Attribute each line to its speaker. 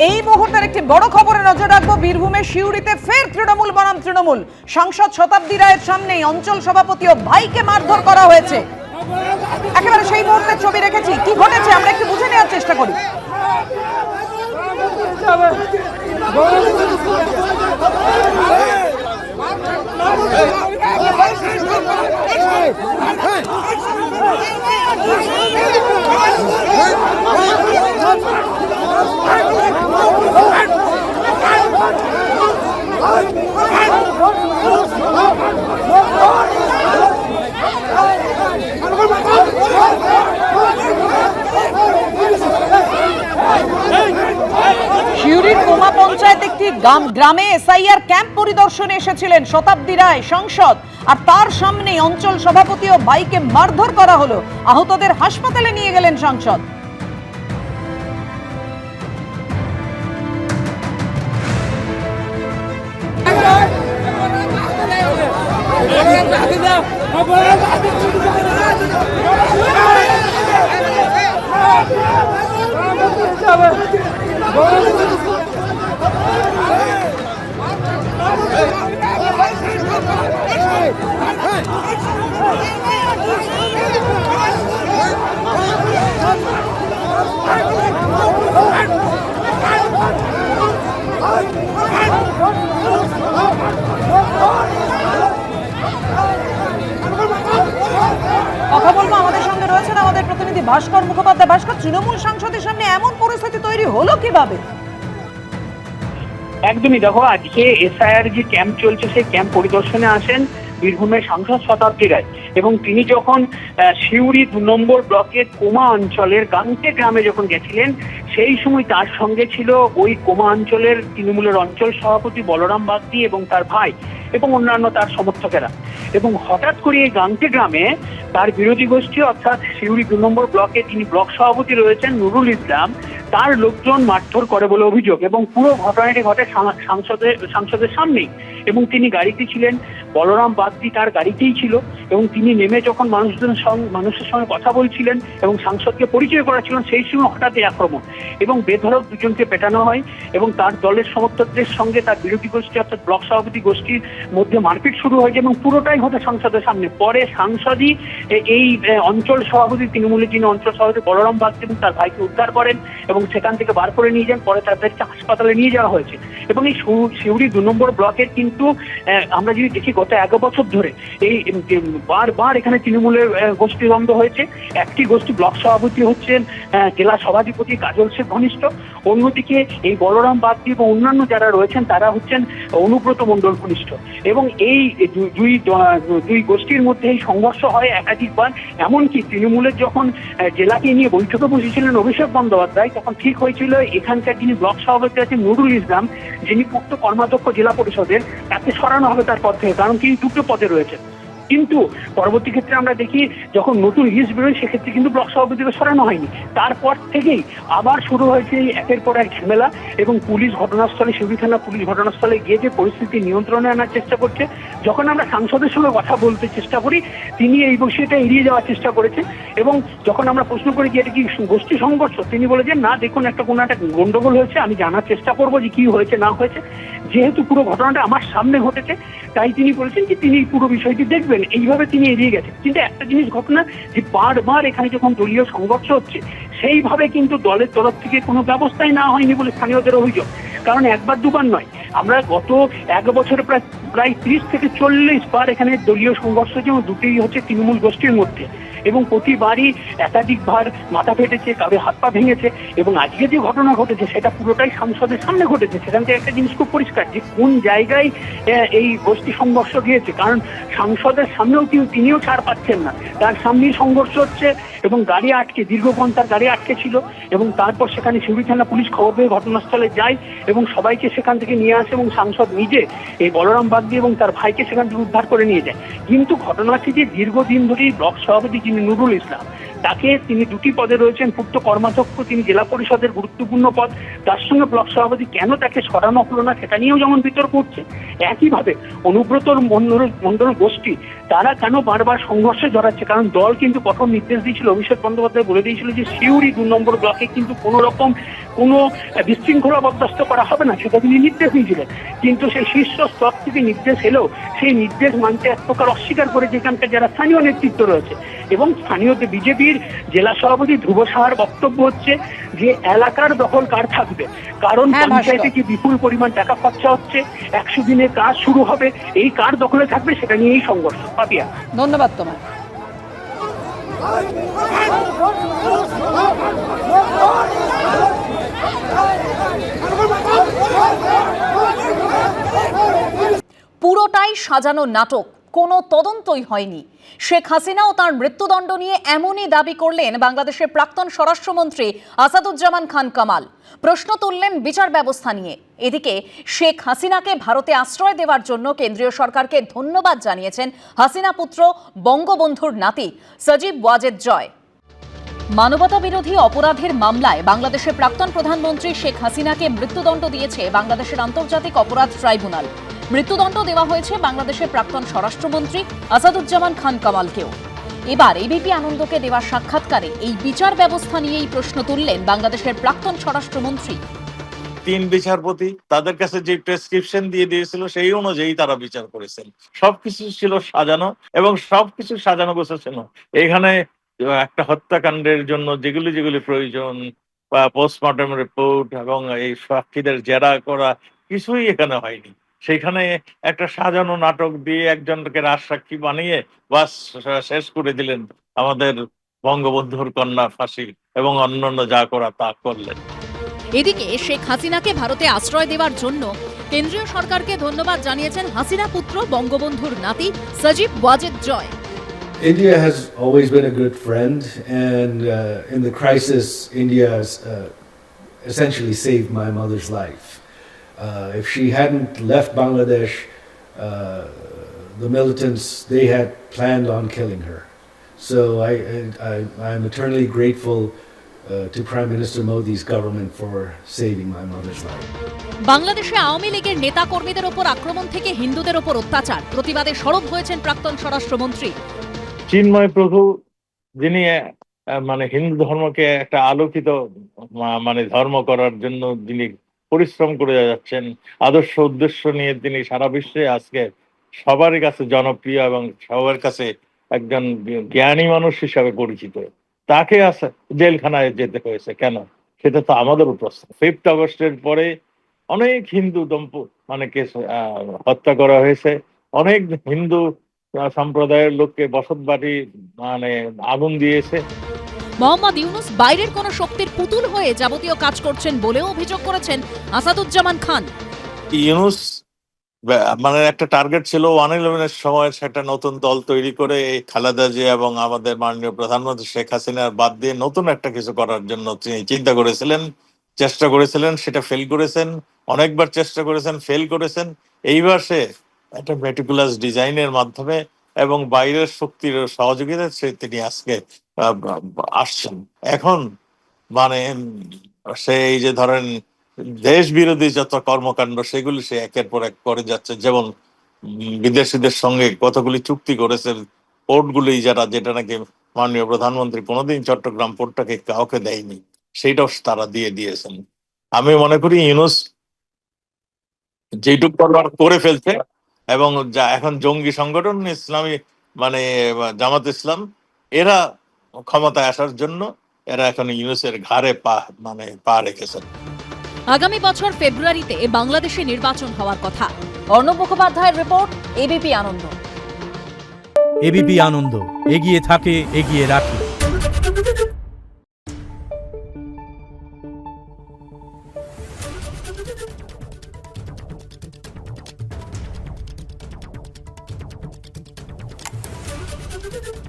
Speaker 1: এই মুহূর্তের একটি বড় খবরে নজর রাখবো। বীরভূমের সিউড়িতে ফের তৃণমূল বনাম তৃণমূল। সাংসদ শতাব্দী রায়ের সামনেই অঞ্চল সভাপতি ও ভাইকে মারধর করা হয়েছে। একেবারে সেই মুহূর্তের ছবি রেখেছি, কি ঘটেছে আমরা একটু বুঝে নেওয়ার চেষ্টা করি। সিউড়ির কোমা পঞ্চায়েত একটি গ্রামে এসআইআর ক্যাম্প পরিদর্শনে এসেছিলেন শতাব্দী রায় সাংসদ, আর তার সামনেই অঞ্চল সভাপতি ও ভাইকে মারধর করা হলো। আহতদের হাসপাতালে নিয়ে গেলেন সাংসদ। কথা বলবো, আমাদের সঙ্গে রয়েছেন আমাদের প্রতিনিধি ভাস্কর মুখোপাধ্যায়। ভাস্কর, তৃণমূল সাংসদের সামনে এমন পরিস্থিতি তৈরি হলো কিভাবে?
Speaker 2: একদমই, দেখো আজকে এসআইআর যে ক্যাম্প চলছে সেই ক্যাম্প পরিদর্শনে আসেন বীরভূমের সাংসদ শতাব্দী রায়, এবং তিনি যখন সিউড়ি ২ নম্বর ব্লকের কোমা অঞ্চলের গাংটে গ্রামে যখন গেছিলেন, সেই সময় তার সঙ্গে ছিল ওই কোমা অঞ্চলের তৃণমূলের অঞ্চল সভাপতি বলরাম বাগদি এবং তার ভাই এবং অন্যান্য তার সমর্থকেরা। এবং হঠাৎ করে এই গাংটে গ্রামে তার বিরোধী গোষ্ঠী অর্থাৎ সিউড়ি ২ নম্বর ব্লকে যিনি ব্লক সভাপতি রয়েছেন নুরুল ইসলাম, তার লোকজন মারধর করে বলে অভিযোগ। এবং পুরো ঘটনাটি ঘটে সাংসদের সামনেই। এবং তিনি গাড়িতে ছিলেন, বলরাম বাগদি তার গাড়িতেই ছিল, এবং তিনি নেমে যখন মানুষের সঙ্গে কথা বলছিলেন এবং সাংসদকে পরিচয় করাচ্ছিলেন, সেই সময় হঠাৎ এই আক্রমণ এবং বেধড়ক দুজনকে পেটানো হয়। এবং তার দলের সমর্থকদের সঙ্গে তার বিরোধী গোষ্ঠী অর্থাৎ ব্লক সভাপতি গোষ্ঠীর মধ্যে মারপিট শুরু হয়েছে এবং পুরোটাই ঘটে সংসদের সামনে। পরে সাংসদই এই অঞ্চল সভাপতি তৃণমূলের যিনি অঞ্চল সভাপতি বলরাম বাগদি এবং তার ভাইকে উদ্ধার করেন এবং সেখান থেকে বার করে নিয়ে যান। পরে তাদেরকে হাসপাতালে নিয়ে যাওয়া হয়েছে। এবং এই সিউড়ি ২ নম্বর ব্লকের কিন্তু আমরা যদি দেখি গত ১ বছর ধরে এই বারবার এখানে তৃণমূলের গোষ্ঠী দ্বন্দ্ব হয়েছে। একটি গোষ্ঠী ব্লক সভাপতি হচ্ছেন জেলা সভাধিপতি কাজল শেখ ঘনিষ্ঠ, অন্যদিকে এই বলরাম বাগদি এবং অন্যান্য যারা রয়েছেন তারা হচ্ছেন অনুব্রত মণ্ডল ঘনিষ্ঠ। এবং এই দুই গোষ্ঠীর মধ্যে এই সংঘর্ষ হয় একাধিকবার। এমনকি তৃণমূলের যখন জেলাকে নিয়ে বৈঠকে বসেছিলেন অভিষেক বন্দ্যোপাধ্যায়, তখন ঠিক হয়েছিল এখানকার যিনি ব্লক সভাপতি আছেন নুরুল ইসলাম, যিনি পূর্ত কর্মাধ্যক্ষ জেলা পরিষদের, তাকে সরানো হবে তার পদ থেকে, কারণ তিনি 2টো পদে রয়েছেন। কিন্তু পরবর্তী ক্ষেত্রে আমরা দেখি যখন নতুন লিস্ট বেরোয় সেক্ষেত্রে কিন্তু ব্লক সভাপতিকে সরানো হয়নি। তারপর থেকেই আবার শুরু হয়েছে একের পর এক ঝামেলা। এবং পুলিশ ঘটনাস্থলে, সিউড়ি থানা পুলিশ ঘটনাস্থলে গিয়ে যে পরিস্থিতি নিয়ন্ত্রণে আনার চেষ্টা করছে। যখন আমরা সাংসদের সঙ্গে কথা বলতে চেষ্টা করি, তিনি এই বিষয়টা এড়িয়ে যাওয়ার চেষ্টা করেছেন। এবং যখন আমরা প্রশ্ন করি যে এটা কি গোষ্ঠী সংঘর্ষ, তিনি বলেছেন না, দেখুন কোনো একটা গন্ডগোল হয়েছে, আমি জানার চেষ্টা করবো যে কি হয়েছে না হয়েছে। যেহেতু পুরো ঘটনাটা আমার সামনে ঘটেছে, তাই তিনি বলেছেন যে তিনি পুরো বিষয়টি দেখবেন, এইভাবে তিনি এড়িয়ে গেছেন। কিন্তু একটা জিনিস ঘটনা যে বারবার এখানে যখন দলীয় সংঘর্ষ হচ্ছে, সেইভাবে কিন্তু দলের তরফ থেকে কোনো ব্যবস্থাই না হয়নি বলে স্থানীয়দের অভিযোগ। কারণ একবার দুবার নয়, আমরা গত 1 বছরে প্রায় 30 থেকে 40 বার এখানে দলীয় সংঘর্ষ হচ্ছে, এবং দুটোই হচ্ছে তৃণমূল গোষ্ঠীর মধ্যে। এবং প্রতিবারই একাধিকবার মাথা ফেটেছে, কারো হাত পা ভেঙেছে। এবং আজকে যে ঘটনা ঘটেছে সেটা পুরোটাই সাংসদের সামনে ঘটেছে। সেখান থেকে একটা জিনিস খুব পরিষ্কার যে কোন জায়গায় এই গোষ্ঠী সংঘর্ষ গিয়েছে। কারণ সাংসদের সামনেও তিনিও ছাড় পাচ্ছেন না, তার সামনেই সংঘর্ষ হচ্ছে এবং গাড়ি আটকে, দীর্ঘক্ষণ তার গাড়ি আটকে ছিল। এবং তারপর সেখানে সিউড়ি থানা পুলিশ খবর পেয়ে ঘটনাস্থলে যায় এবং সবাইকে সেখান থেকে নিয়ে আসে, এবং সাংসদ নিজে এই বলরাম বাগদি এবং তার ভাইকে সেখান থেকে উদ্ধার করে নিয়ে যায়। কিন্তু ঘটনাটি যে দীর্ঘদিন ধরেই ব্লক সভাপতি যিনি নুরুল ইসলাম, তাকে তিনি 2টি পদে রয়েছেন, পূর্ত কর্মাধ্যক্ষ, তিনি জেলা পরিষদের গুরুত্বপূর্ণ পদ, তার সঙ্গে ব্লক সভাপতি কেন তাকে সরানো হলো না সেটা নিয়েও যেমন বিতর্ক উঠছে। একইভাবে অনুব্রত মণ্ডল গোষ্ঠী তারা কেন বারবার সংঘর্ষে জড়াচ্ছে? কারণ দল কিন্তু কঠোর নির্দেশ দিয়েছিল, অভিষেক বন্দ্যোপাধ্যায় বলে দিয়েছিল যে সিউড়ি 2 নম্বর ব্লকে কিন্তু কোনো রকম কোনো বিশৃঙ্খলা বরদাস্ত করা হবে না, সেটা তিনি নির্দেশ দিয়েছিলেন। কিন্তু সেই শীর্ষ স্তর থেকে নির্দেশ এলেও সেই নির্দেশ মানতে এক প্রকার অস্বীকার করে যেখানকার যারা স্থানীয় নেতৃত্ব রয়েছে। এবং স্থানীয় বিজেপির জেলা সভাপতি ধ্রুব সাহার বক্তব্য হচ্ছে যে এলাকার দখল কার থাকবে, কারণ পঞ্চায়েতে কি বিপুল পরিমাণ টাকা খরচা হচ্ছে, 100 দিনের কাজ শুরু হবে, এই কার দখলে থাকবে সেটা নিয়েই সংঘর্ষ। পাপিয়া,
Speaker 1: ধন্যবাদ তোমায়। পুরোটাই সাজানো নাটক, কোনো তদন্তই হয়নি। শেখ হাসিনা ও তার মৃত্যুদণ্ড নিয়ে এমনই দাবি করলেন বাংলাদেশের প্রাক্তন স্বরাষ্ট্রমন্ত্রী আসাদুজ্জামান খান কামাল। প্রশ্ন তুললেন বিচার ব্যবস্থা নিয়ে। এদিকে শেখ হাসিনাকে ভারতে আশ্রয় দেওয়ার জন্য কেন্দ্রীয় সরকারকে ধন্যবাদ জানিয়েছেন হাসিনা পুত্র বঙ্গবন্ধুর নাতি সজীব ওয়াজেদ জয়। মানবতা বিরোধী অপরাধের মামলায় বাংলাদেশের প্রাক্তন প্রধানমন্ত্রী শেখ হাসিনাকে মৃত্যুদণ্ড দিয়েছে বাংলাদেশের আন্তর্জাতিক অপরাধ ট্রাইব্যুনাল। মৃত্যুদণ্ড দেওয়া হয়েছে বাংলাদেশের প্রাক্তন স্বরাষ্ট্রমন্ত্রী আসাদুজ্জামান খান কামালকেও। এবার এবিপি আনন্দকে দেওয়া সাক্ষাৎকারে এই বিচার ব্যবস্থা নিয়েই প্রশ্ন তুললেন বাংলাদেশের প্রাক্তন স্বরাষ্ট্রমন্ত্রী।
Speaker 3: 3 বিচারপতি তাদের কাছে যে প্রেসক্রিপশন দিয়ে দিয়েছিল সেই অনুযায়ী তারা বিচার করেছেন। সবকিছু ছিল সাজানো এবং সবকিছু সাজানো গোছানো। এখানে একটা হত্যাকাণ্ডের জন্য যেগুলি প্রয়োজন বা পোস্টমর্টম রিপোর্ট এবং এই সাক্ষীদের জেরা করা কিছুই এখানে হয়নি। সেখানে একটা সাজানো নাটক দিয়ে একজনকে রাজসাক্ষী বানিয়ে বাস শেষ করে দিলেন আমাদের বঙ্গবন্ধুর কন্যা ফাঁসি এবং অন্যান্য যা করা তা করলেন।
Speaker 1: এদিকে শেখ হাসিনাকে ভারতে আশ্রয় দেওয়ার জন্য কেন্দ্রীয় সরকারকে ধন্যবাদ জানিয়েছেন হাসিনা পুত্র বঙ্গবন্ধুর নাতি Sajeeb Wazed Joy.
Speaker 4: India has always been a good friend, and in the crisis, India has essentially saved my mother's life. If she hadn't left Bangladesh, the militants, they had planned on killing her. So I'm eternally grateful to Prime Minister Modi's government for saving my mother's life.
Speaker 1: বাংলাদেশে আওয়ামী লীগের নেতা কর্মীদের ওপর আক্রমণ থেকে হিন্দুদের ওপর অত্যাচার প্রতিবাদে সরব হয়েছেন প্রাক্তন স্বরাষ্ট্রমন্ত্রী।
Speaker 3: চিন্ময় প্রভু যিনি মানে হিন্দু ধর্মকে একটা আলোকিত মানে ধর্ম করার জন্য যিনি পরিশ্রম করে যাচ্ছেন, আদর্শ উদ্দেশ্য নিয়ে তিনি সারা বিশ্বে আজকে সবার কাছে জনপ্রিয় এবং সবার কাছে একজন জ্ঞানী মানুষ হিসাবে পরিচিত, তাকে জেলখানায় যেতে হয়েছে কেন? সেটা তো আমাদেরও প্রশ্ন। 5 আগস্টের পরে অনেক হিন্দু মানে হত্যা করা হয়েছে, অনেক হিন্দু সম্প্রদায়ের লোককে বসত বাড়ি মানে আগুন দিয়েছে।
Speaker 1: মোহাম্মদ ইউনুস বাইরের কোন শক্তির পুতুল হয়ে যাবতীয় কাজ করছেন বলেও অভিযোগ করেছেন আসাদুজ্জামান খান।
Speaker 3: ইউনুস মানে একটা টার্গেট ছিল 1/11-এর সময় সেটা নতুন দল তৈরি করে খালেদা জিয়া এবং আমাদের মাননীয় প্রধানমন্ত্রী শেখ হাসিনার বাদ দিয়ে নতুন একটা কিছু করার জন্য তিনি চিন্তা করেছিলেন, চেষ্টা করেছিলেন, সেটা ফেল করেছেন, অনেকবার চেষ্টা করেছেন, ফেল করেছেন। এইবার সে একটা মেটিকুলাস ডিজাইনের মাধ্যমে এবং বাইরের শক্তির সহযোগিতা তিনি আজকে আসছেন। এখন মানে সেই যে ধরেন দেশ বিরোধী যত কর্মকাণ্ড সেগুলি সে একের পর এক করে যাচ্ছে। যেমন বিদেশিদের সঙ্গে কতগুলি চুক্তি করেছে, পোর্টগুলি যেটা নাকি মাননীয় প্রধানমন্ত্রী কোনোদিন চট্টগ্রাম পোর্টটাকে কাউকে দেয়নি, সেইটাও তারা দিয়ে দিয়েছেন। আমি মনে করি ইউনুস যেটুকু করে ফেলছে এবং যা এখন জঙ্গি সংগঠন ইসলামী মানে জামাত ইসলাম, এরা ক্ষমতায় আসার জন্য এরা এখন ইউনুসের ঘাড়ে পা রেখেছেন।
Speaker 1: আগামী বছর ফেব্রুয়ারিতে বাংলাদেশে নির্বাচন হওয়ার কথা। অর্ণব মুখোপাধ্যায়ের রিপোর্ট, এবিপি আনন্দ।
Speaker 5: এবিপি আনন্দ, এগিয়ে থাকে, এগিয়ে রাখে।
Speaker 6: Thank you.